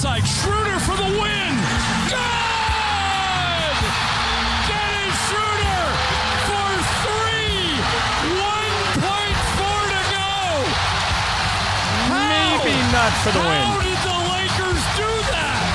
side. Schroeder for the win. Good! Dennis Schroeder for 3. 1.4 to go. Maybe not for the win. How did the Lakers do that?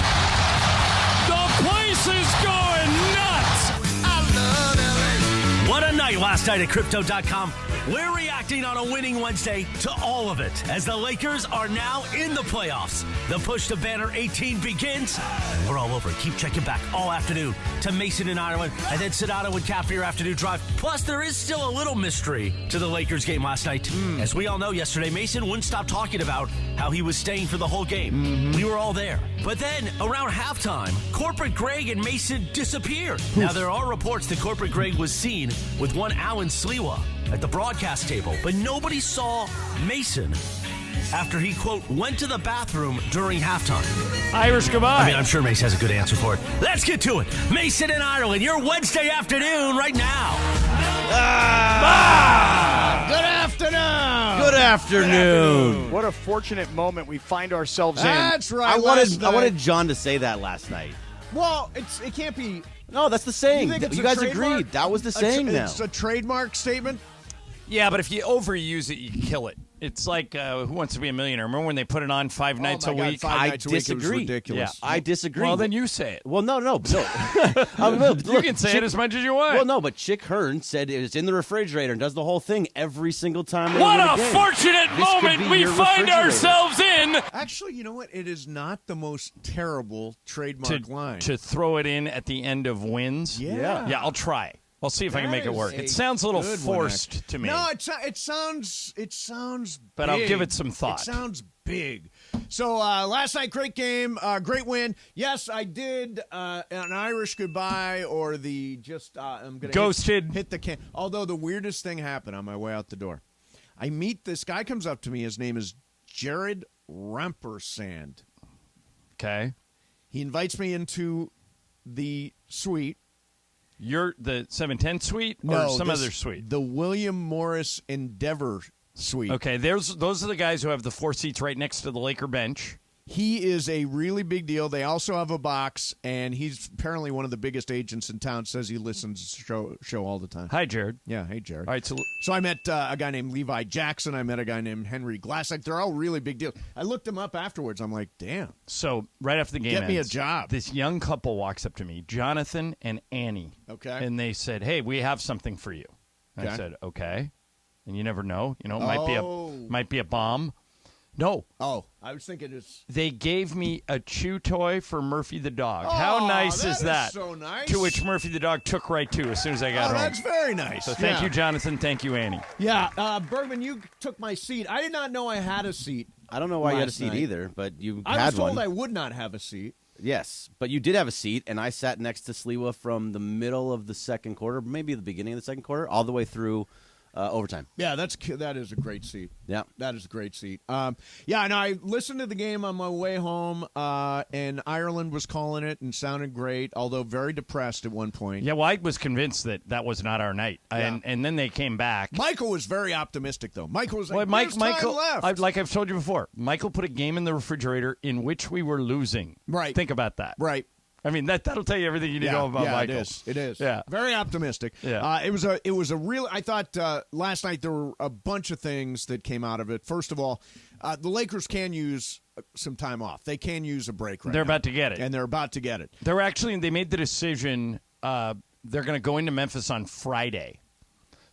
The place is going nuts. I love LA. What a night last night at Crypto.com. We're reacting on a winning Wednesday to all of it as the Lakers are now in the playoffs. The push to banner 18 begins. We're all over. Keep checking back all afternoon to Mason in Ireland and then Sonato and Cap for your afternoon drive. Plus, there is still a little mystery to the Lakers game last night. As we all know, yesterday, Mason wouldn't stop talking about how he was staying for the whole game. We were all there. But then, around halftime, Corporate Greg and Mason disappeared. Now, there are reports that Corporate Greg was seen with one Alan Sliwa at the broadcast table, but nobody saw Mason after he, quote, went to the bathroom during halftime. Irish goodbye. I mean, I'm sure Mason has a good answer for it. Let's get to it. Mason in Ireland, your Wednesday afternoon right now. Good afternoon. Good afternoon. What a fortunate moment we find ourselves in. That's right. I wanted John to say that last night. Well, it can't be. No, that's the saying. You think it's You a guys trademark? agreed. That was the saying now. It's a trademark statement. Yeah, but if you overuse it, you kill it. It's like Who Wants to Be a Millionaire? Remember when they put it on 5 nights a week? 5 nights a week, it was disagree. ridiculous. I disagree. Well, then you say it. Well, no. You can say it as much as you want. Well, no, but Chick Hearn said it was in the refrigerator and does the whole thing every single time. They What win a game. fortunate This could moment be we your find refrigerator. ourselves in Actually, you know what? It is not the most terrible trademark line. to throw it in at the end of wins. Yeah. Yeah, I'll try. I'll see if I can That make it is work. a It sounds a little good one, forced to me. No, it sounds. But big. I'll give it some thought. It sounds big. So last night, great game, great win. Yes, I did an Irish goodbye or the just I'm gonna Ghosted. hit the can. Although the weirdest thing happened on my way out the door, I meet this guy comes up to me. His name is Jared Rampersand. Okay. He invites me into the suite. You're the 710 suite or other suite? The William Morris Endeavor suite. Okay, those are the guys who have the 4 seats right next to the Laker bench. He is a really big deal. They also have a box, and he's apparently one of the biggest agents in town. Says he listens to the show all the time. Hi, Jared. Yeah, hey, Jared. All right, so I met a guy named Levi Jackson. I met a guy named Henry Glass. Like, they're all really big deals. I looked them up afterwards. I'm like, damn. right after the game Get me a ends, job. This young couple walks up to me, Jonathan and Annie. Okay. And they said, "Hey, we have something for you." And I Okay. said, "Okay." And you never know. It Oh. might be a bomb. No. Oh, I was thinking it's... They gave me a chew toy for Murphy the dog. How nice is that? so nice. To which Murphy the dog took right to as soon as I got home. That's very nice. So thank you, Jonathan. Thank you, Annie. Yeah, Bergman, you took my seat. I did not know I had a seat. I don't know why you had a last seat night. either, but you I had was told one. I would not have a seat. Yes, but you did have a seat, and I sat next to Sliwa from the middle of the second quarter, maybe the beginning of the second quarter, all the way through overtime. Yeah, that is a great seat. Yeah. That is a great seat. And I listened to the game on my way home, and Ireland was calling it and sounded great, although very depressed at one point. Yeah, well, I was convinced that was not our night. Yeah. And then they came back. Michael was very optimistic, though. Michael was like, Well, "There's Michael, time left." like I've told you before, Michael put a game in the refrigerator in which we were losing. Right. Think about that. Right. I mean, that'll tell you everything you need to know about Michael. It is. Yeah. Very optimistic. Yeah. It was a real. I thought last night there were a bunch of things that came out of it. First of all, the Lakers can use some time off. They can use a break right They're now. about to get it. And they're about to get it. They made the decision. They're going to go into Memphis on Friday.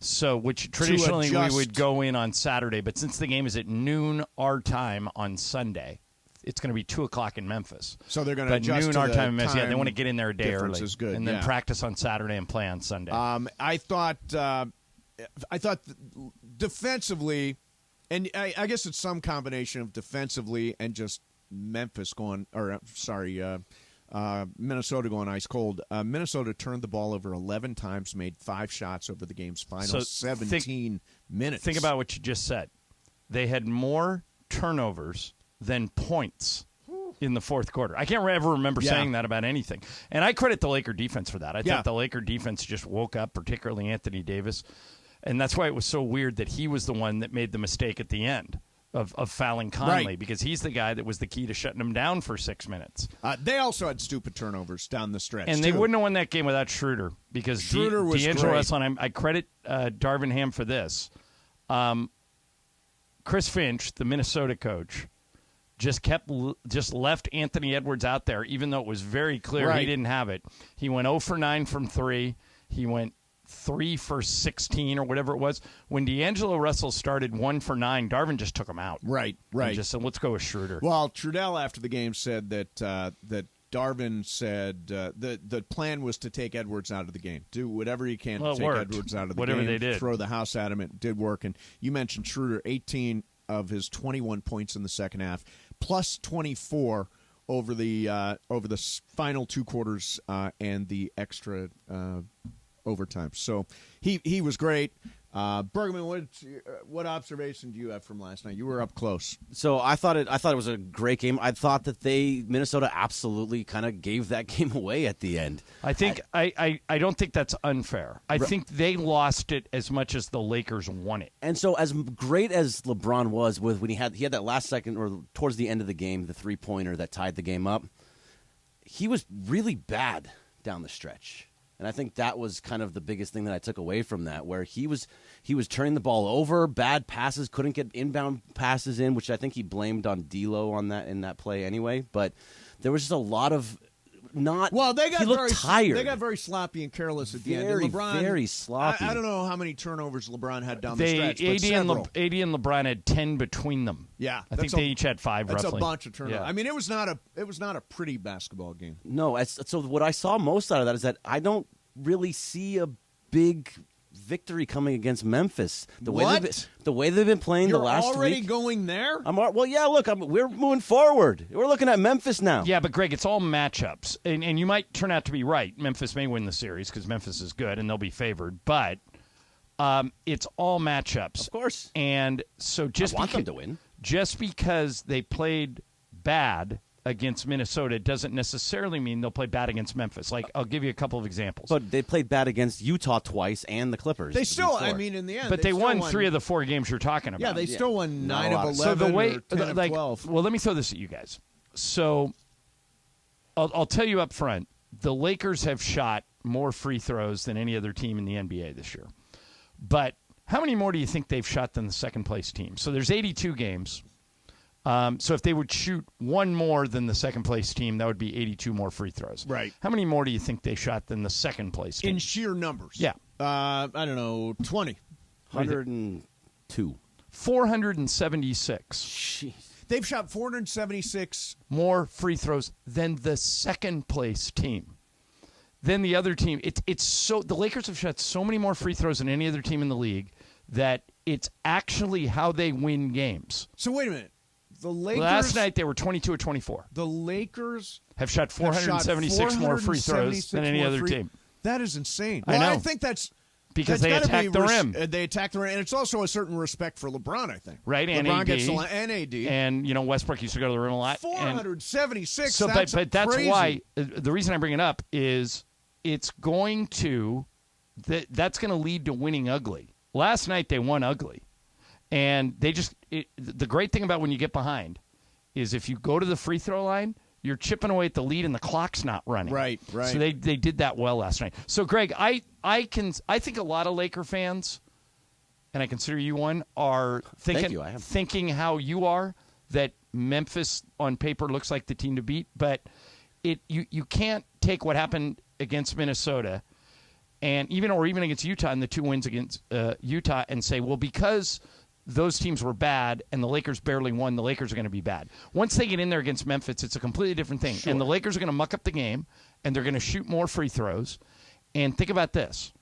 So, which traditionally we adjust. would go in on Saturday, but since the game is at noon our time on Sunday, it's going to be 2:00 in Memphis. So they're going to But adjust noon to our the time in Memphis. Yeah, they time want to get in there a day difference early, is good, and then yeah. practice on Saturday and play on Sunday. I thought defensively, and I guess it's some combination of defensively and just Memphis going, Minnesota going ice cold. Minnesota turned the ball over 11 times, made 5 shots over the game's final 17 minutes. Think about what you just said. They had more turnovers than points in the fourth quarter. I can't ever remember saying that about anything. And I credit the Laker defense for that. I thought the Laker defense just woke up, particularly Anthony Davis. And that's why it was so weird that he was the one that made the mistake at the end. of fouling Conley Right. because he's the guy that was the key to shutting him down for 6 minutes. They also had stupid turnovers down the stretch, And too. they wouldn't have won that game without Schroeder because Schroeder was D'Angelo great. Russell, and I credit Darvin Ham for this. Chris Finch, the Minnesota coach, just left Anthony Edwards out there, even though it was very clear he didn't have it. He went 0 for 9 from 3. He went 3 for 16 or whatever it was. When D'Angelo Russell started 1 for 9, Darvin just took him out. Right. And just said, let's go with Schroeder. Well, Trudell after the game said that Darvin said the plan was to take Edwards out of the game. Do whatever you can to take Edwards out of the Whatever game. they did. Throw the house at him. It did work. And you mentioned Schroeder, 18 of his 21 points in the second half, plus 24 over the final 2 quarters and the extra overtime. So he was great. Bergman, what observation do you have from last night? You were up close. So I thought it was a great game. I thought that Minnesota absolutely kind of gave that game away at the end. I think I don't think that's unfair. I think they lost it as much as the Lakers won it. And so as great as LeBron was when he had that last second or towards the end of the game, the 3-pointer that tied the game up, he was really bad down the stretch. And I think that was kind of the biggest thing that I took away from that, where he was turning the ball over, bad passes, couldn't get inbound passes in, which I think he blamed on D'Lo on that in that play anyway. But there was just a lot of not. Well, he looked tired. They got very sloppy and careless at the end. Very, And LeBron, very sloppy. I don't know how many turnovers LeBron had down the stretch, but AD several. and LeBron had 10 between them. Yeah, I think they each had 5 That's roughly. a bunch of turnovers. Yeah. I mean, it was not a pretty basketball game. No, so what I saw most out of that is that I don't really see a big victory coming against Memphis. The way they've been playing You're the last already week. going there? Well, yeah. Look, we're moving forward. We're looking at Memphis now. Yeah, but Greg, it's all matchups, and you might turn out to be right. Memphis may win the series because Memphis is good and they'll be favored, but it's all matchups, Of course. And so I want them to win. Just because they played bad against Minnesota doesn't necessarily mean they'll play bad against Memphis. Like, I'll give you a couple of examples. But they played bad against Utah twice and the Clippers. They still, before. I mean, in the end. But they won 3 of the 4 games you're talking about. Yeah, they still won Not 9 a of lot. 11 so the way, or 10 like, of 12. well, let me throw this at you guys. So I'll tell you up front, the Lakers have shot more free throws than any other team in the NBA this year. But how many more do you think they've shot than the second-place team? So there's 82 games. So if they would shoot 1 more than the second-place team, that would be 82 more free throws. Right. How many more do you think they shot than the second-place team? In sheer numbers. Yeah. I don't know, 20. 102. 476. Jeez. They've shot 476. More free throws than the second-place team. Then the other team, it's so the Lakers have shot so many more free throws than any other team in the league that it's actually how they win games. So wait a minute. The Lakers Last night they were 22 of 24. The Lakers Have shot 476 more free throws than any other team. That is insane. I Well, know. I think that's Because that's they gotta attack be the rim. They attack the rim, and it's also a certain respect for LeBron, I think. Right, and LeBron AD. gets the line, and AD. And, Westbrook used to go to the rim a lot. 476. So, that's but that's crazy. why the reason I bring it up is it's going to that's going to lead to winning ugly. Last night they won ugly, and the great thing about when you get behind is if you go to the free throw line, you're chipping away at the lead and the clock's not running. Right. So they did that well last night. So Greg, I think a lot of Laker fans, and I consider you one, are thinking how you are, that Memphis on paper looks like the team to beat, but you can't take what happened against Minnesota and even against Utah and the 2 wins against Utah and say, well, because those teams were bad and the Lakers barely won, the Lakers are going to be bad. Once they get in there against Memphis, it's a completely different thing. Sure. And the Lakers are going to muck up the game, and they're going to shoot more free throws. And think about this.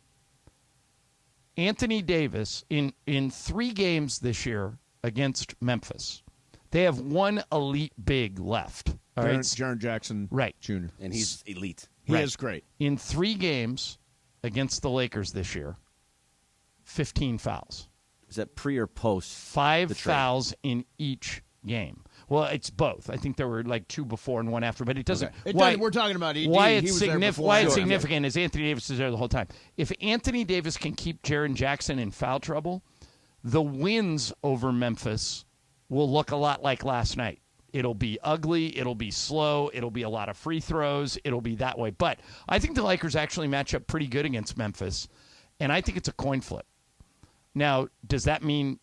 Anthony Davis, in 3 games this year against Memphis, they have 1 elite big left. All right? Jaren Jackson Jr. And he's elite. He is great. In 3 games against the Lakers this year, 15 fouls. Is that pre or post? 5 fouls in each game. Well, it's both. I think there were like 2 before and 1 after, but it doesn't. Okay. We're talking about ED. Why He it's, was there before. why it's significant is Anthony Davis is there the whole time. If Anthony Davis can keep Jaren Jackson in foul trouble, the wins over Memphis will look a lot like last night. It'll be ugly. It'll be slow. It'll be a lot of free throws. It'll be that way. But I think the Lakers actually match up pretty good against Memphis, and I think it's a coin flip. Now, does that mean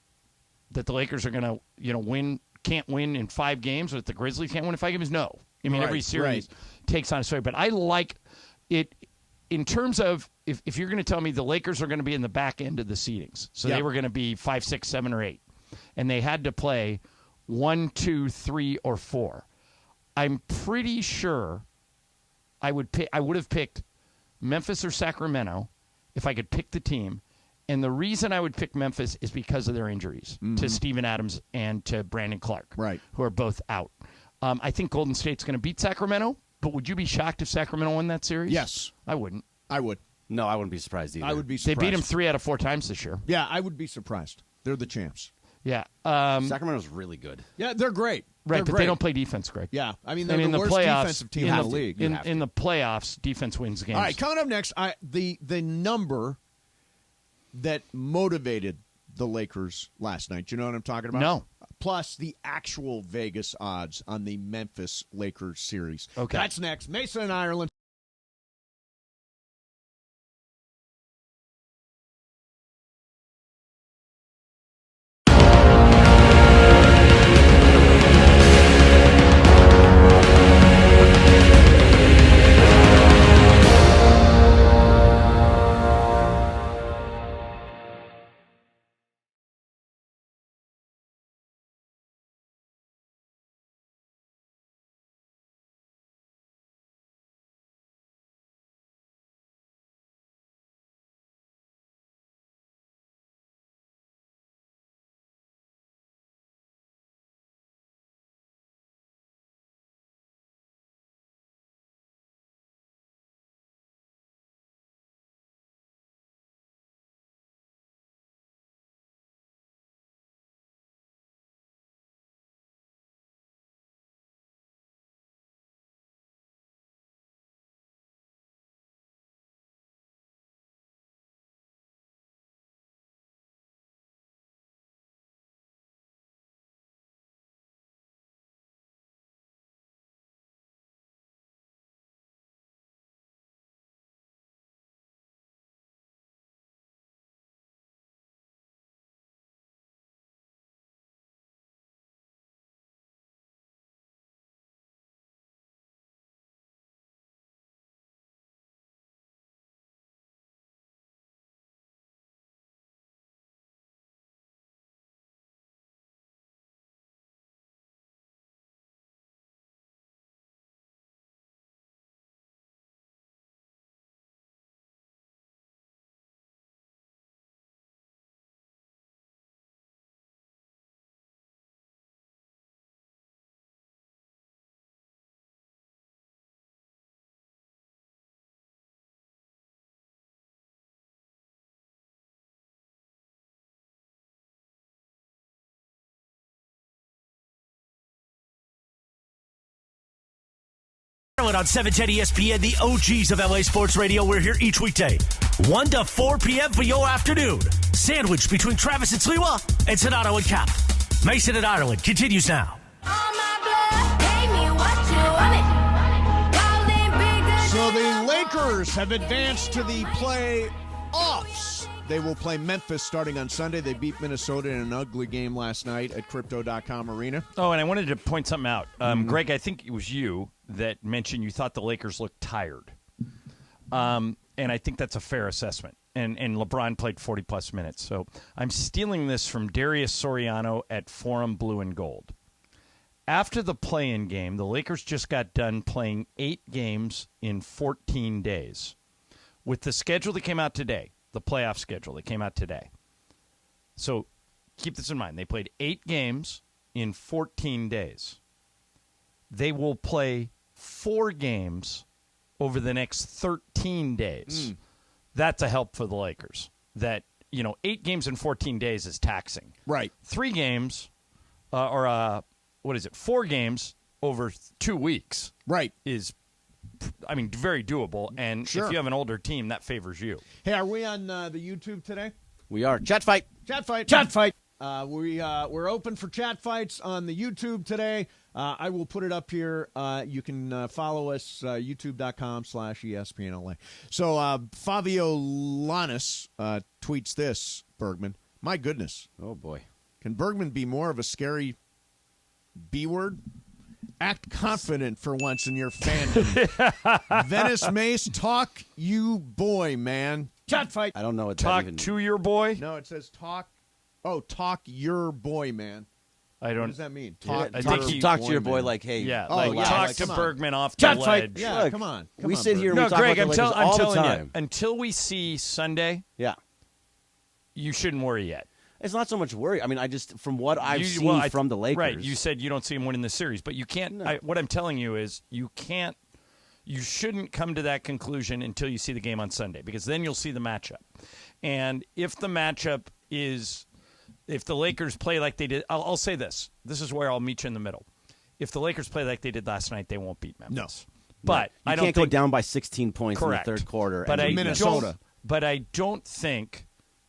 that the Lakers are going to, can't win in 5 games, or that the Grizzlies can't win in 5 games? No. I mean, every series takes on a story. But I like it in terms of if you're going to tell me the Lakers are going to be in the back end of the seedings, so they were going to be 5, 6, 7, or 8, and they had to play 1, 2, 3, or 4. I'm pretty sure I would have picked Memphis or Sacramento if I could pick the team. And the reason I would pick Memphis is because of their injuries to Steven Adams and to Brandon Clark, who are both out. I think Golden State's going to beat Sacramento, but would you be shocked if Sacramento won that series? Yes. I wouldn't. I would. No, I wouldn't be surprised either. I would be surprised. They beat him 3 out of 4 times this year. Yeah, I would be surprised. They're the champs. Yeah. Sacramento's really good. Yeah, they're great. Right, but they don't play defense, Greg. Yeah, I mean, they're the worst defensive team in the league. In the playoffs, defense wins games. All right, coming up next, the number that motivated the Lakers last night. Do you know what I'm talking about? No. Plus the actual Vegas odds on the Memphis Lakers series. Okay. That's next. Mason and Ireland. On 710 ESPN, the OGs of LA Sports Radio. We're here each weekday, 1 to 4 p.m. for your afternoon. Sandwich between Travis and Sliwa and Sonato and Cap. Mason and Ireland continues now. So the Lakers have advanced to the playoffs. They will play Memphis starting on Sunday. They beat Minnesota in an ugly game last night at Crypto.com Arena. Oh, and I wanted to point something out. Greg, I think it was you that mentioned you thought the Lakers looked tired. And I think that's a fair assessment. And LeBron played 40-plus minutes. So I'm stealing this from Darius Soriano at Forum Blue and Gold. After the play-in game, the Lakers just got done playing 8 games in 14 days. With the schedule that came out today, the playoff schedule that came out today. So keep this in mind. They played 8 games in 14 days. They will play 4 games over the next 13 days. That's a help for the Lakers. That, 8 games in 14 days is taxing. Right. 3 games, 4 games over 2 weeks. Right. Is very doable. And if you have an older team, that favors you. Hey, are we on the YouTube today? We are. Chat fight. Chat fight. Chat fight. We're open for chat fights on the YouTube today. I will put it up here. You can follow us, youtube.com/ESPNLA. So Fabio Lannis tweets this, Bergman. My goodness. Oh, boy. Can Bergman be more of a scary B word? Act confident for once in your fandom. Venice Mace, talk you boy, man. Chat fight. I don't know what that Talk even to your boy? No, it says talk. Oh, talk your boy, man. I What don't. does that mean? Yeah, I think he- talk to your man. boy like, hey. Yeah, Oh, like yeah, talk like, to come on. Bergman off the Chat ledge. fight. Yeah, Look, come on. we sit here and No, we talk Greg, about the Lakers I'm all telling the you, time. until we see Sunday, Yeah. you shouldn't worry yet. It's not so much worry. I mean, from what I've seen from the Lakers. Right, you said you don't see him winning the series, but you can't. No. What I'm telling you is you can't. You shouldn't come to that conclusion until you see the game on Sunday, because then you'll see the matchup. And if the matchup is, if the Lakers play like they did, I'll say this. This is where I'll meet you in the middle. If the Lakers play like they did last night, they won't beat Memphis. No. But You I don't can't think, go down by 16 points correct. in the third quarter. But and I beat Minnesota. don't. But I don't think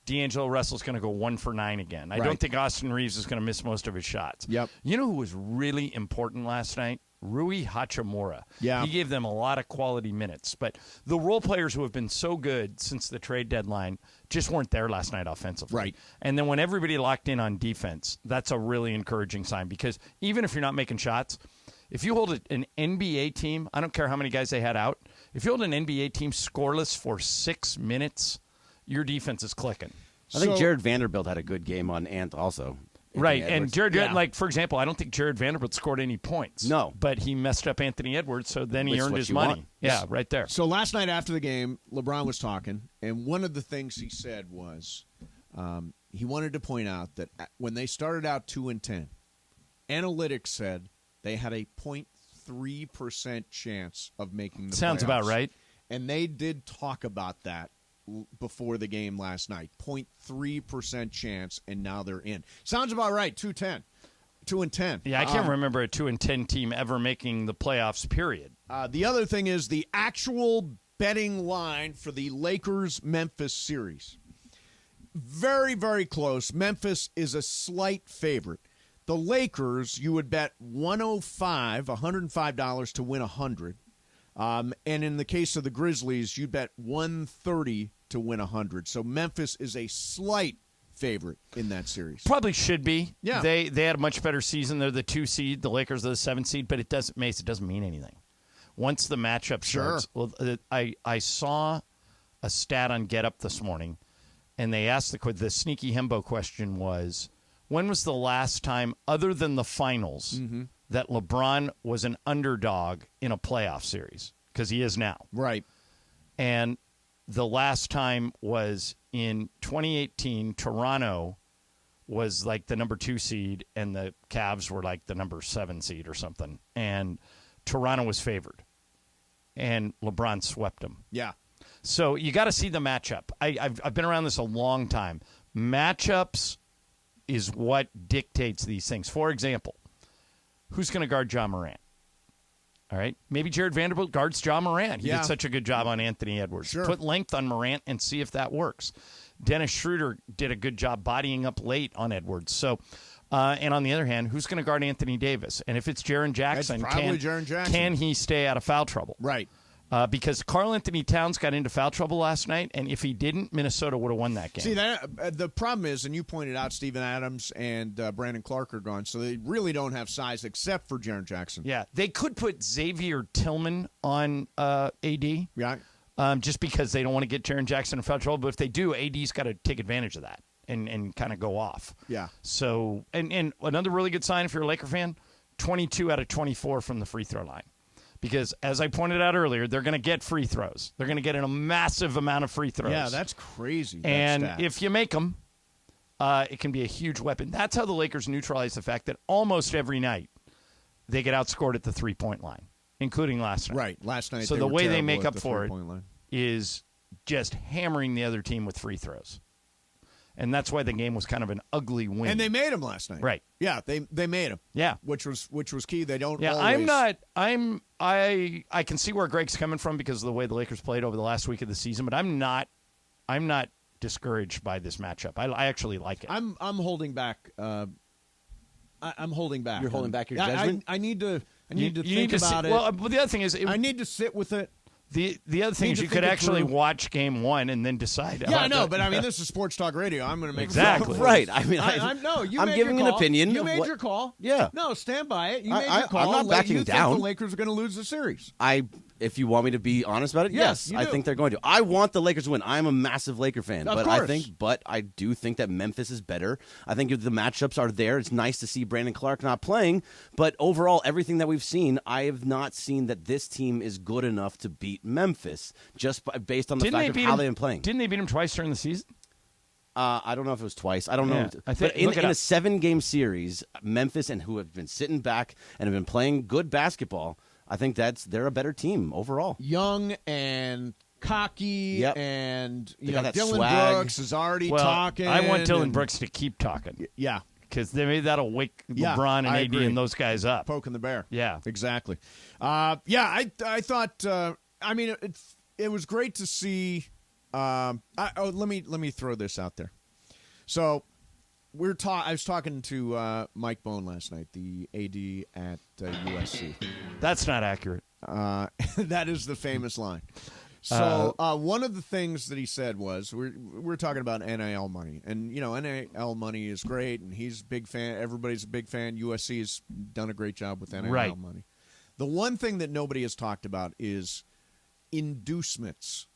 D'Angelo Russell's going to go 1 for 9 again. I Right. don't think Austin Reeves is going to miss most of his shots. Yep. You know who was really important last night? Rui Hachimura. Yeah. He gave them a lot of quality minutes. But the role players who have been so good since the trade deadline just weren't there last night offensively. Right. And then when everybody locked in on defense, that's a really encouraging sign, because even if you're not making shots, if you hold an NBA team, I don't care how many guys they had out, if you hold an NBA team scoreless for 6 minutes, your defense is clicking. I think So- Jared Vanderbilt had a good game on Ant also. Right, Anthony and Edwards. Jared, Yeah. like, for example, I don't think Jared Vanderbilt scored any points. No. But he messed up Anthony Edwards, so then he That's earned what his you money. want. Yeah, right there. So last night after the game, LeBron was talking, and one of the things he said was he wanted to point out that when they started out 2-10, analytics said they had a 0.3% chance of making the Sounds about playoffs. right. And they did talk about that before the game last night. 0.3% chance, and now they're in. Sounds about right, 2-10. 2-10. Yeah, I can't remember a 2-10 team ever making the playoffs, period. The other thing is the actual betting line for the Lakers-Memphis series. Very, very close. Memphis is a slight favorite. The Lakers, you would bet $105 to win 100. And in the case of the Grizzlies, you bet $130 to win 100. So Memphis is a slight favorite in that series. Probably should be. Yeah. They had a much better season. They're the 2 seed. The Lakers are the 7 seed. But it doesn't mean anything. Once the matchup starts, well, I saw a stat on Get Up this morning, and they asked the sneaky himbo question was, when was the last time, other than the finals, that LeBron was an underdog in a playoff series? Because he is now. Right. And the last time was in 2018. Toronto was like the number 2 seed, and the Cavs were like the number 7 seed or something. And Toronto was favored, and LeBron swept them. Yeah. So you got to see the matchup. I've been around this a long time. Matchups is what dictates these things. For example, who's going to guard Ja Morant? All right. Maybe Jared Vanderbilt guards Ja Morant. He Yeah. did such a good job on Anthony Edwards. Sure. Put length on Morant and see if that works. Dennis Schroeder did a good job bodying up late on Edwards. So, and on the other hand, who's going to guard Anthony Davis? And if it's Jaren Jackson, probably Jaren Jackson. can he stay out of foul trouble? Right. Because Karl Anthony Towns got into foul trouble last night, and if he didn't, Minnesota would have won that game. See, that the problem is, and you pointed out, Steven Adams and Brandon Clark are gone, so they really don't have size except for Jaren Jackson. Yeah, they could put Xavier Tillman on AD, Yeah. just because they don't want to get Jaren Jackson in foul trouble. But if they do, AD's got to take advantage of that and kind of go off. Yeah. So, and another really good sign if you're a Laker fan, 22 out of 24 from the free throw line. Because, as I pointed out earlier, they're going to get free throws. They're going to get in a massive amount of free throws. Yeah, that's crazy. that And stat. if you make them, it can be a huge weapon. That's how the Lakers neutralize the fact that almost every night they get outscored at the three-point line, including last night. Right, last night. So they the were way they terrible make at up the for it three-point line. is just hammering the other team with free throws. And that's why the game was kind of an ugly win. And they made him last night. Right. Yeah, they made him. Yeah. Which was key. They don't. Yeah, always... I can see where Greg's coming from because of the way the Lakers played over the last week of the season, but I'm not discouraged by this matchup. I actually like it. I'm holding back. I'm holding back. You're holding back your judgment? I need to You think about it. Well, the other thing is, I need to sit with it. the other thing Need is to you could think it actually through. watch game one and then decide. Yeah, I about know, the- but I mean, this is sports talk radio. I'm going to make Exactly. Right. I mean, No, you I'm made giving your an call. opinion. You of made what- your call. Yeah. No, stand by it. You I- made I- your call. I'm not backing you down. think the Lakers are going to lose the series? If you want me to be honest about it, Yes, yes, you I do. think they're going to. I want the Lakers to win. I'm a massive Laker fan, Of but course. I do think that Memphis is better. I think if the matchups are there, it's nice to see Brandon Clark not playing. But overall, everything that we've seen, I have not seen that this team is good enough to beat Memphis just based on the fact of how they've been playing. Didn't they beat him twice during the season? I don't know if it was twice. I don't know. Yeah, I think- But in look it a up. 7-game series, Memphis and who have been sitting back and have been playing good basketball, I think they're a better team overall. Young and cocky, Yep. and They got that Dylan swag. Brooks is already Well, talking. I want Dylan and- Brooks to keep talking Yeah, because maybe that'll wake Yeah, LeBron and I AD agree. and those guys up. poking the bear. Yeah. Exactly. I thought. I mean, it was great to see. Let me throw this out there. So I was talking to Mike Bone last night, the AD at USC. That's not accurate. That is the famous line. So one of the things that he said was we're talking about NIL money, and NIL money is great, and he's a big fan. Everybody's a big fan. USC has done a great job with NIL Right. money. The one thing that nobody has talked about is inducements.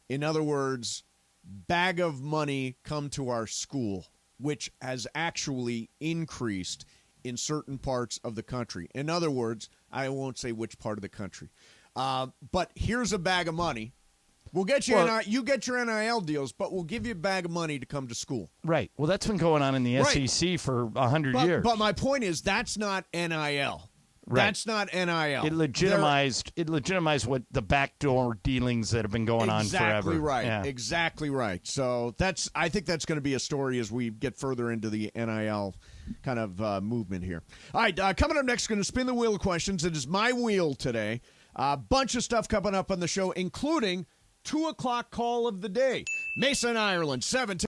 In other words, bag of money come to our school, which has actually increased in certain parts of the country. In other words, I won't say which part of the country. But here's a bag of money. We'll get you you get your NIL deals, but we'll give you a bag of money to come to school. Right. Well, that's been going on in the Right. SEC for 100 years. But my point is that's not NIL. Right. That's not NIL. It legitimized what the backdoor dealings that have been going on forever. Exactly right. Yeah. Exactly right. So I think that's going to be a story as we get further into the NIL kind of movement here. All right, coming up next, going to spin the wheel of questions. It is my wheel today. A bunch of stuff coming up on the show, including 2 o'clock call of the day. Mason, Ireland, 7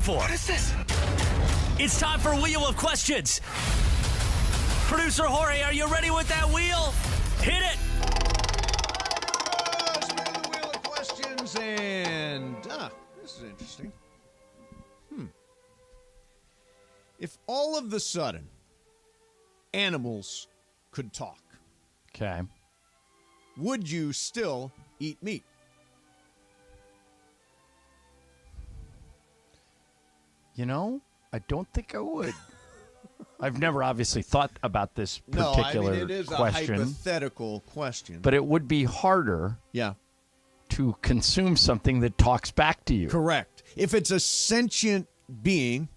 What is this? It's time for Wheel of Questions. Producer Jorge, are you ready with that wheel? Hit it. Spin the wheel of questions, and this is interesting. If all of the sudden animals could talk, Okay. would you still eat meat? You know, I don't think I would. I've never obviously thought about this particular it is question. a hypothetical question. But it would be harder yeah, to consume something that talks back to you. correct. If it's a sentient being.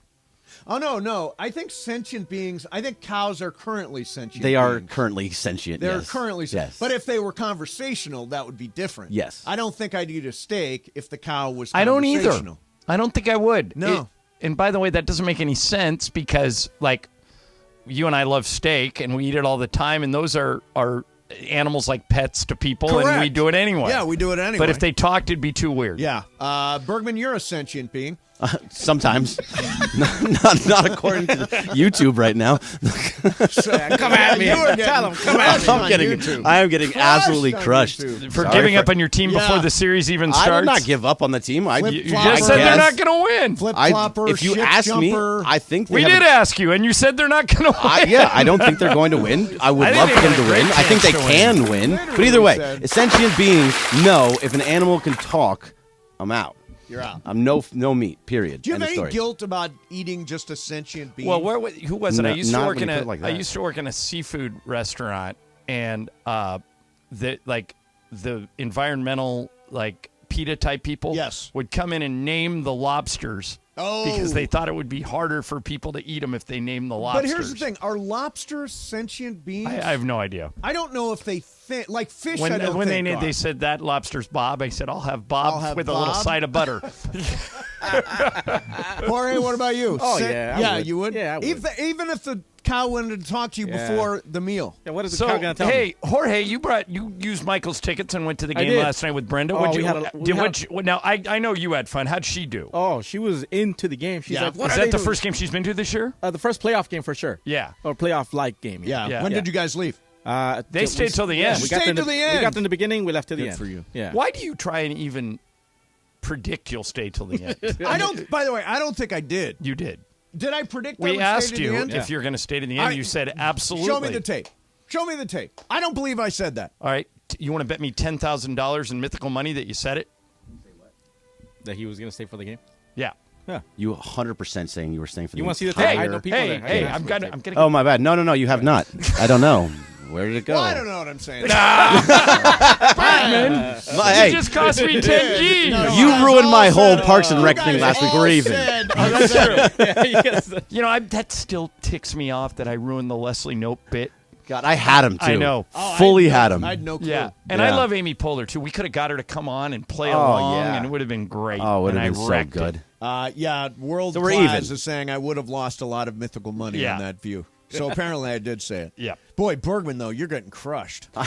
Oh, no. I think sentient beings, I think cows are currently sentient They are beings. currently sentient. They're yes. currently sentient. Yes. But if they were conversational, that would be different. Yes. I don't think I'd eat a steak if the cow was I don't either. conversational. I don't think I would. No. And by the way, that doesn't make any sense because, like, you and I love steak and we eat it all the time, and those are animals like pets to people, Correct. and we do it anyway. Yeah, we do it anyway. But if they talked, it'd be too weird. Yeah. Bergman, you're a sentient being. Sometimes. not according to YouTube right now. Come at me. Tell him. Come at me. I am getting absolutely on crushed. YouTube. For Sorry giving for- up on your team before Yeah. the series even starts. I did not give up on the team. Flip You flopper. just said they're guess. not going to win. Flip I, flopper, if you ship ask jumper. me, I think they We have did a- ask you, and you said they're not going to win. Yeah, I don't think they're going to win. I would I think love they for them got a to great win. I think they chance to can win. Literally But either way, said- sentient beings, no. If an animal can talk, I'm out. You're out. I'm no meat. Period. Do you have End of any story. guilt about eating just a sentient being? Well, who was it? No, I used to not work when in you a put it like I that. used to work in a seafood restaurant, and the environmental PETA type people Yes. would come in and name the lobsters because they thought it would be harder for people to eat them if they named the But lobsters. here's the thing: are lobsters sentient beings? I have no idea. I don't know if they think like fish. I don't When think they are. said that lobster's Bob, I said I'll have Bob I'll have with a little Bob. side of butter. Jorge, what about you? Oh, yeah, I would. you would. Yeah, I would. Even if the cow wanted to talk to you Yeah. before the meal. Yeah, what is the So cow gonna tell me? hey, Jorge, you used Michael's tickets and went to the I game did. last night with Brenda. Oh, What'd we you, had a- we did, had- what'd you- now I know you had fun. How'd she do? Oh, she was into the game. She's Yeah. like, what Is are that they the doing? first game she's been to this year? The first playoff game for sure. Yeah. Or playoff-like game. Yeah. Yeah. When Yeah. did you guys leave? They stayed till the end. We Stayed got them till the end. We got them in the beginning. We left to the Good end. for you. Yeah. Why do you try and even predict you'll stay till the end? I don't. By the way, I don't think I did. You did. Did I predict? I We would stay asked to the you end? if you're going to stay to the end. You said absolutely. Show me the tape. Show me the tape. I don't believe I said that. All right. You want to bet me $10,000 in mythical money that you said it? That he was going to stay for the game. Yeah. You 100% saying you were staying for the You want to see the entire- tape? I know people Hey, that- hey, I I'm know gonna. people I'm that- gonna. Oh, my bad. No, you have not. I don't know. Where did it go? Well, I don't know what I'm saying. Hey, You just cost me 10 G's. you ruined my whole Parks and Rec thing last week. We're even. That's true. Yes. You know, that still ticks me off that I ruined the Leslie Nope bit. God, I had him too. I know. Fully had him. I had no clue. Yeah, and I Yeah. love Amy Poehler too. We could have got her to come on and play Oh, along, yeah. and it would have been great. Oh, it would and have been I so wrecked good. it. Yeah, World So we're Class even. is saying I would have lost a lot of mythical money Yeah. on that view. So apparently I did say it. Yeah. Boy, Bergman, though, you're getting crushed. I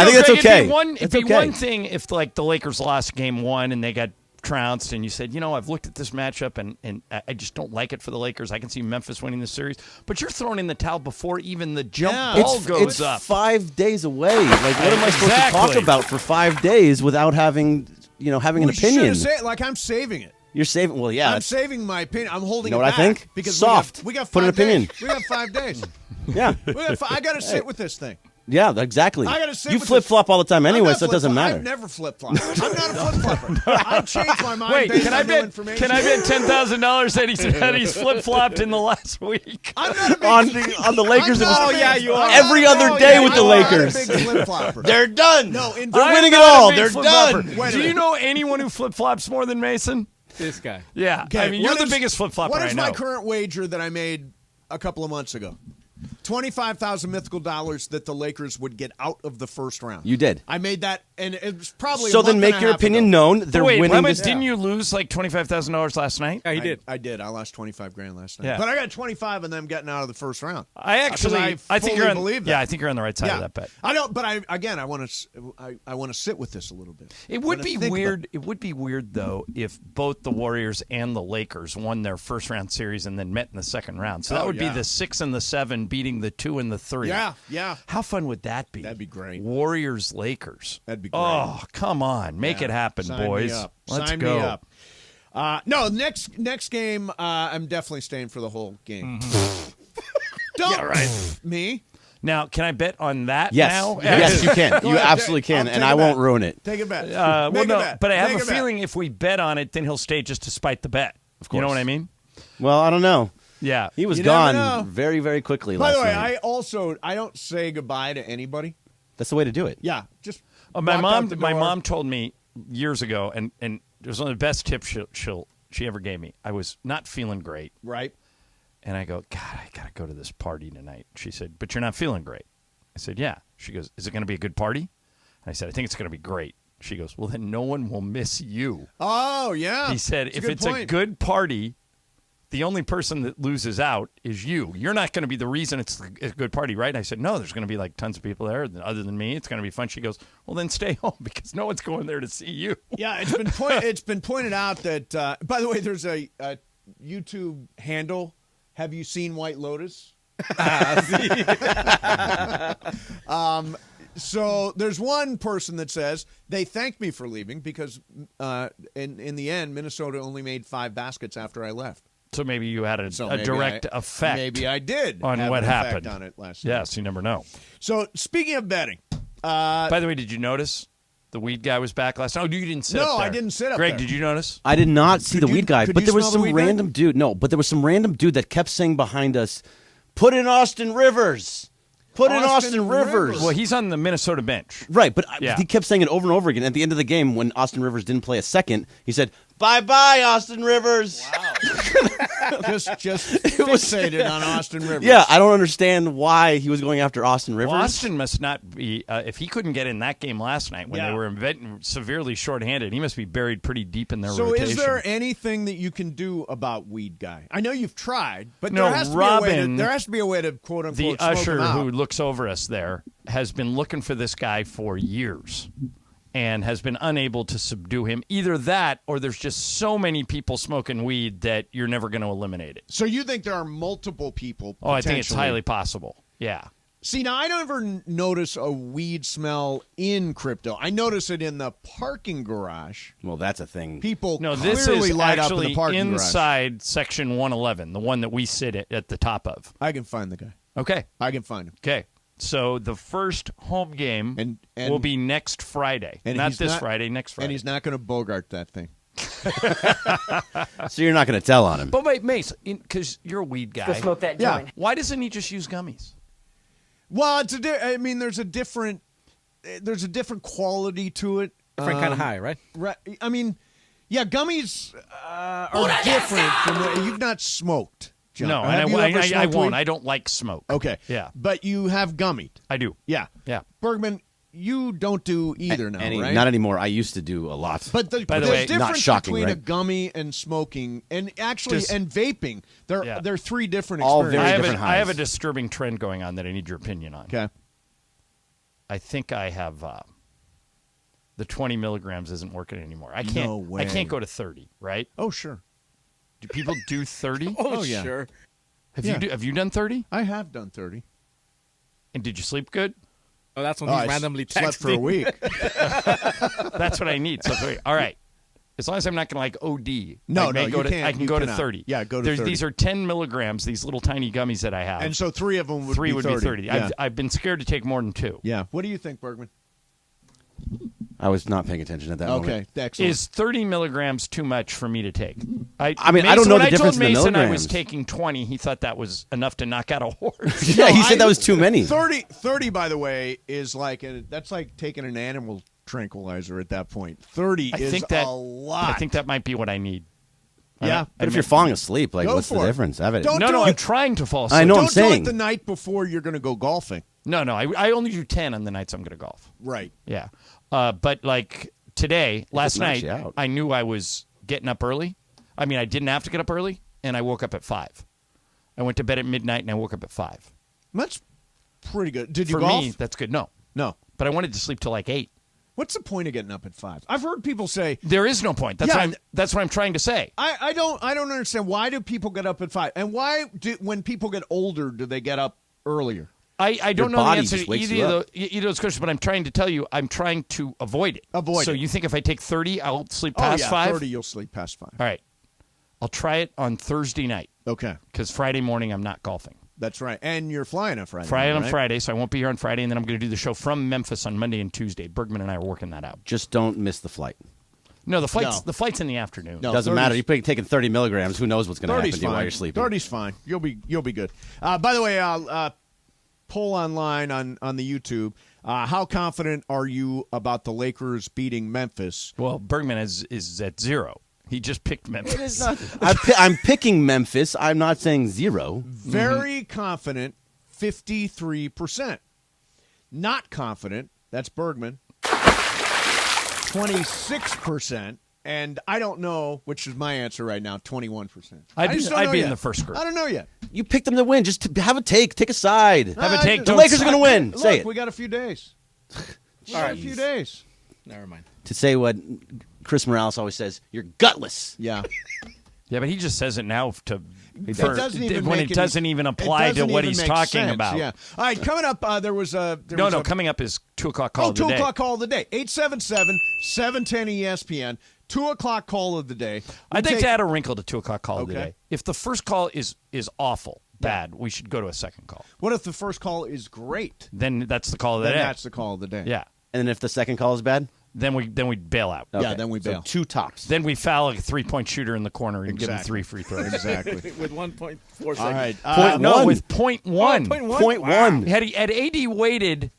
think that's okay. It'd be one thing if the Lakers lost game one and they got trounced, and you said, I've looked at this matchup and I just don't like it for the Lakers. I can see Memphis winning the series, but you're throwing in the towel before even the jump ball goes it's up. 5 days away. Like, what am I supposed to Exactly. talk about for 5 days without having an opinion? You should say it I'm saving it. You're saving. Well, yeah. I'm saving my opinion. I'm holding You know it what I back think? because Soft. We got Put 5 an opinion. days. We got 5 days. Yeah. I got to sit with this thing. Yeah, exactly. I gotta sit You with flip this. flop all the time I'm anyway, not so it doesn't flip-flop. matter. I've never flip flopped. I'm not a flip flopper. I've changed my mind Wait, based can I on new bet? information. Can I bet $10,000 that he's flip flopped in the last week? I'm not a big on the Lakers, it was I'm not a big- you are. I'm every not a other big- day I'm with the not a Lakers. big flip flopper. They're done. No, in They're I'm winning it not a all. big They're flip-flopper. done. Wait a Do you minute. know anyone who flip flops more than Mason? This guy. Yeah. Okay, I mean, you're what the is- biggest flip flopper What I is know. my current wager that I made a couple of months ago? $25,000 mythical dollars that the Lakers would get out of the first round. You did. I made that, and it was probably So a month then make and a your half opinion ago. known. They're Wait, winning Lemon, this. didn't you lose like $25,000 last night? Yeah, he did. I did. I lost $25,000 last night. Yeah. But I got 25 and them getting out of the first round. I think you're on, believe that. Yeah, I think you're on the right side of that bet. I don't. But I want to sit with this a little bit. It would be weird. It would be weird though if both the Warriors and the Lakers won their first round series and then met in the second round. So that would be the 6 and the 7 beating the 2 and the 3. Yeah. How fun would that be? That'd be great. Warriors Lakers. That'd be great. Oh, come on, make it happen, Sign boys. Me up. Let's Sign go. Me up. No, next game, I'm definitely staying for the whole game. Don't me. Now, can I bet on that Yes. now? Yes, you can. Go You ahead. absolutely can, I'll and take I a won't bet. ruin it. Take a bet. Well, Make no, a bet. but I have Make a bet. feeling if we bet on it, then he'll stay just to spite the bet. Of course. You know what I mean? Well, I don't know. Yeah. He was You never know. gone very, very quickly By last the way, night. I don't say goodbye to anybody. That's the way to do it. Yeah, just My walk mom. out the My door. mom told me years ago, and it was one of the best tips she ever gave me. I was not feeling great, Right. and I go, God, I gotta go to this party tonight. She said, but you're not feeling great. I said, yeah. She goes, is it going to be a good party? And I said, I think it's going to be great. She goes, well, then no one will miss you. Oh yeah. He said, That's if good it's a point. good party, the only person that loses out is you. You're not going to be the reason it's a good party, right? And I said, no, there's going to be like tons of people there other than me. It's going to be fun. She goes, well, then stay home because no one's going there to see you. Yeah, it's been pointed out that. By the way, there's a YouTube handle. Have you seen White Lotus? So there's one person that says they thanked me for leaving because in the end, Minnesota only made 5 baskets after I left. So maybe you had a Maybe direct I- effect. Maybe I did on have what an effect happened on it last night. Yes, you never know. So speaking of betting, By the way, did you notice the weed guy was back last night? Oh, you didn't sit No, up there. I didn't sit up Greg, there. did you notice? I did not see the you- weed guy, could but you there was smell the some weed guy? random dude. No, but there was some random dude that kept saying behind us, "Put in Austin Rivers. Put in Austin Austin Rivers." Rivers. Well, he's on the Minnesota bench. Right, but Yeah. he kept saying it over and over again. At the end of the game, when Austin Rivers didn't play a second, he said, "Bye-bye, Austin Rivers." just fixated on Austin Rivers. Yeah, I don't understand why he was going after Austin Rivers. Well, Austin must not be, if he couldn't get in that game last night when Yeah. they were severely shorthanded, he must be buried pretty deep in their So rotation. is there anything that you can do about weed guy? I know you've tried, but No, there has to Robin, be a way to quote unquote the smoke usher him out. who looks over us there has been looking for this guy for years and has been unable to subdue him. Either that or there's just so many people smoking weed that you're never going to eliminate it. So you think there are multiple people? Oh, I think it's potentially- highly possible. Yeah. See, now I don't ever notice a weed smell in crypto. I notice it in the parking garage. Well, that's a thing. People No, this clearly is light up in actually the parking garage. inside section 111, the one that we sit at the top of. I can find the guy. Okay. I can find him. Okay. So the first home game And will be next Friday. and Not he's this not- Friday, next Friday. And he's not going to Bogart that thing. So you're not going to tell on him. But wait, Mace, because you're a weed guy. Go smoke that Yeah. joint. Why doesn't he just use gummies? Well, there's a different quality to it. Different kind of high, right? Right. I mean, yeah, gummies are different from what you've not smoked. John. No, Have you and ever I smoked won't. weed? I don't like smoke. Okay. Yeah. But you have gummied. I do. Yeah. Yeah. Bergman, you don't do either now, right? Not anymore. I used to do a lot. But By the there's way, difference not shocking, between a right? gummy and smoking, and actually Just- and vaping. They're 3 different All experiences. very I different have a highs. disturbing trend going on that I need your opinion on. Okay. I think I have the 20 milligrams isn't working anymore. I can't. No way. I can't go to 30. Right? Oh, sure. Do people do 30? Oh, yeah. Sure. Have you done 30? I have done 30. And did you sleep good? Oh, that's when Oh, he's I randomly slept for a texting. week. That's what I need. So all right. As long as I'm not going to like OD. No, I may no, go you to, can't. I can You go to cannot. 30. Yeah, go to 30. These are 10 milligrams, these little tiny gummies that I have. And so 3 of them would 3 be would 30. be 30. Yeah. I've been scared to take more than 2. Yeah. What do you think, Bergman? I was not paying attention at that moment. Okay, excellent. Is 30 milligrams too much for me to take? I mean, I don't know when the difference in I the told Mason I was milligrams. taking 20, he thought that was enough to knock out a horse. Yeah, he said that was too many. 30, by the way, is that's like taking an animal tranquilizer at that point. 30 I is think that, a lot. I think that might be what I need. Yeah. But if you're falling asleep, like, Go what's the for it. difference? Don't do No, it. I'm trying to fall asleep. I know. Don't I'm saying. do it the night before you're going to go golfing. No, I only do 10 on the nights I'm going to golf. Right. Yeah. But like today, last knocks night, you out. I knew I was getting up early. I mean, I didn't have to get up early, and I woke up at 5. I went to bed at midnight, and I woke up at 5. That's pretty good. Did you For golf? me, that's good. No. No. But I wanted to sleep till like 8. What's the point of getting up at 5? I've heard people say There is no point. That's, that's what I'm trying to say. I don't understand, why do people get up at 5? And why when people get older do they get up earlier? I don't know the body answer just to wakes either you of up. those questions, but I'm trying to tell you, I'm trying to avoid it. So you think if I take 30, I'll sleep past 5? 30 you'll sleep past 5. All right. I'll try it on Thursday night Okay. because Friday morning I'm not golfing. That's right. And you're flying on Friday. Friday on right? Friday, so I won't be here on Friday, and then I'm going to do the show from Memphis on Monday and Tuesday. Bergman and I are working that out. Just don't miss the flight. No, the flight's in the afternoon. No. Doesn't 30's matter. You're taking 30 milligrams. Who knows what's going to happen 30's to you while fine. you're sleeping? 30's fine. You'll be good. By the way, poll online on the YouTube. How confident are you about the Lakers beating Memphis? Well, Bergman is at 0. He just picked Memphis. I'm picking Memphis. I'm not saying 0. Very confident, 53%. Not confident, that's Bergman, 26%. And I don't know, which is my answer right now, 21%. I'd just don't be know in yet. the first group. I don't know yet. You picked them to win. Just have a take. Take a side. Have a take. The Lakers are going to win. Look, Say it. we got a few days. We got a few days. Never mind. To say what Chris Morales always says, you're gutless. Yeah. Yeah, but he just says it now doesn't even when make it doesn't even apply it doesn't to what even he's make talking sense, about. Yeah. All right, coming up, there was a... Coming up is 2 o'clock call of the 2 day. o'clock call of the day. 877-710 ESPN. 2 o'clock call of the day. I'd like to add a wrinkle to 2 o'clock call of the Okay. day. If the first call is awful, bad, we should go to a second call. What if the first call is great? Then that's the call of the Then day. that's the call of the day. Yeah. And then if the second call is bad? Then we bail out. Yeah, then we bail. So 2 tops. Then we foul a 3-point shooter in the corner and give him Exactly. 3 free throws. Exactly. With 1.4 seconds. All right. With point one. Point one. Had AD waited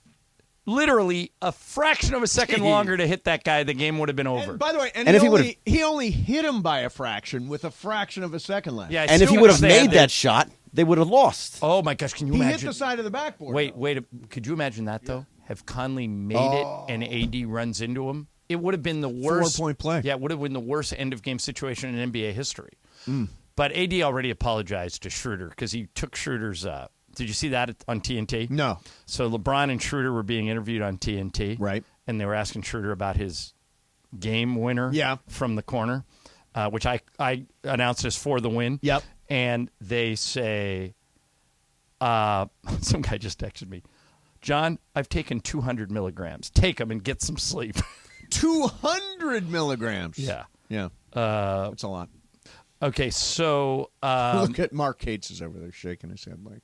literally a fraction of a second longer to hit that guy, the game would have been over. And by the way, And if he only hit him by a fraction with a fraction of a second left. Yeah, I And if still he would have wish they had made that shot, they would have lost. Oh my gosh, can you He imagine? hit the side of the backboard. Wait, could you imagine that though? Have Conley made it and AD runs into him? It would have been the worst 4-point play. Yeah, it would have been the worst end of game situation in NBA history. But AD already apologized to Schroeder because he took Schroeder's. Did you see that on TNT? No. So LeBron and Schroeder were being interviewed on TNT, Right. And they were asking Schroeder about his game winner, from the corner, which I announced as for the win. Yep. And they say, some guy just texted me, John, I've taken 200 milligrams. Take them and get some sleep. 200 milligrams. Yeah. Yeah. That's a lot. Okay, so Look at Mark Cates is over there shaking his head like,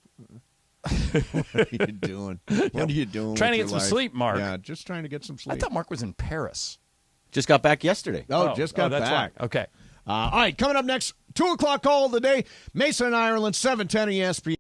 what are you doing? What are you doing? Trying to with get your some life? sleep, Mark. Yeah, just trying to get some I sleep. thought Mark was in Paris. Just got back yesterday. Just got that's back. Why. Okay. All right, coming up next, 2 o'clock call of the day, Mason, Ireland, 710 ESPN.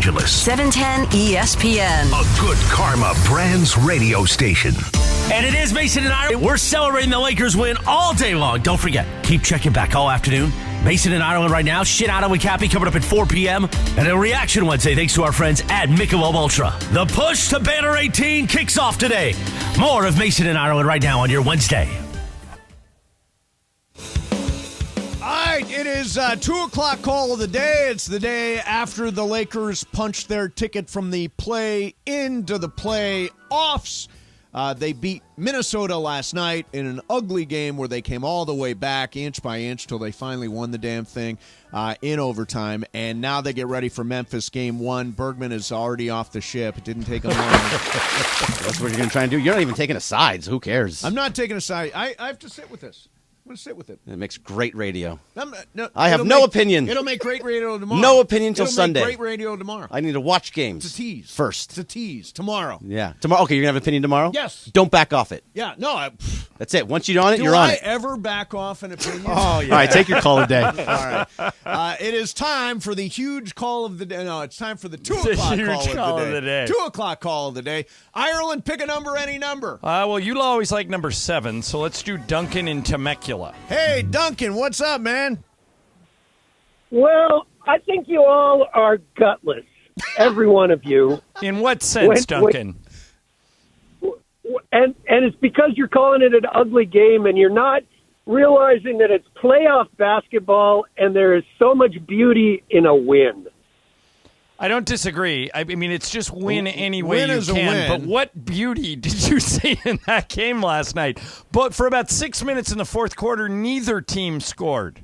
Angeles. 710 ESPN. A good karma brands radio station. And it is Mason and Ireland. We're celebrating the Lakers win all day long. Don't forget, keep checking back all afternoon. Mason and Ireland right now. Shit Out with Cappy coming up at 4 p.m. And a Reaction Wednesday thanks to our friends at Michelob Ultra. The push to banner 18 kicks off today. More of Mason and Ireland right now on your Wednesday. All right, it is 2 o'clock call of the day. It's the day after the Lakers punched their ticket from the play into the playoffs. They beat Minnesota last night in an ugly game where they came all the way back inch by inch till they finally won the damn thing in overtime. And now they get ready for Memphis game 1. Bergman is already off the ship. It didn't take him long. That's what you're going to try and do. You're not even taking a side, so who cares? I'm not taking a side. I have to sit with this. I'm going to sit with it. It makes great radio. No, I have no opinion. It'll make great radio tomorrow. No opinion till Sunday. It'll make great radio tomorrow. I need to watch games. It's a tease. First. It's a tease. Tomorrow. Yeah. Tomorrow. Okay, you're going to have an opinion tomorrow? Yes. Don't back off it. Yeah. No. That's it. Once you're on it, Do you're on I it. ever back off an opinion? Oh, yeah. All right, take your call of the day. All right. It is time for the huge call of the day. No, it's time for the 2 o'clock huge call of the day. 2 2 o'clock call of the day. Ireland, pick a number, any number. Well, you always like number 7, so let's do Duncan in Temecula. Hey, Duncan, what's up, man? Well, I think you all are gutless. Every one of you. In what sense, Duncan? And it's because you're calling it an ugly game and you're not realizing that it's playoff basketball and there is so much beauty in a win. I don't disagree. I mean, it's just win any way Win you is a can. win. But what beauty did you see in that game last night? But for about 6 minutes in the fourth quarter, neither team scored.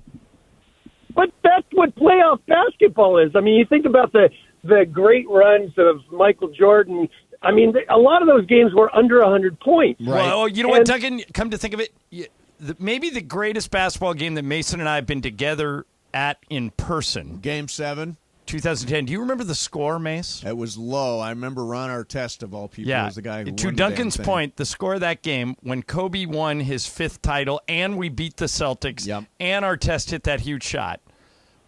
But that's what playoff basketball is. I mean, you think about the great runs of Michael Jordan. I mean, a lot of those games were under 100 points. Right. Well, you know what, Duncan? Come to think of it, maybe the greatest basketball game that Mason and I have been together at in person. Game 7. 2010. Do you remember the score, Mace? It was low. I remember Ron Artest, of all people, was the guy who won to the Duncan's damn thing. point, the score of that game, when Kobe won his 5th title and we beat the Celtics and Artest hit that huge shot,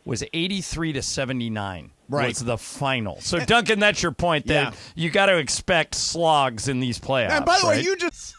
was 83-79. Right. Was the final. So, Duncan, that's your point, that you got to expect slogs in these playoffs. And by the way, right? you just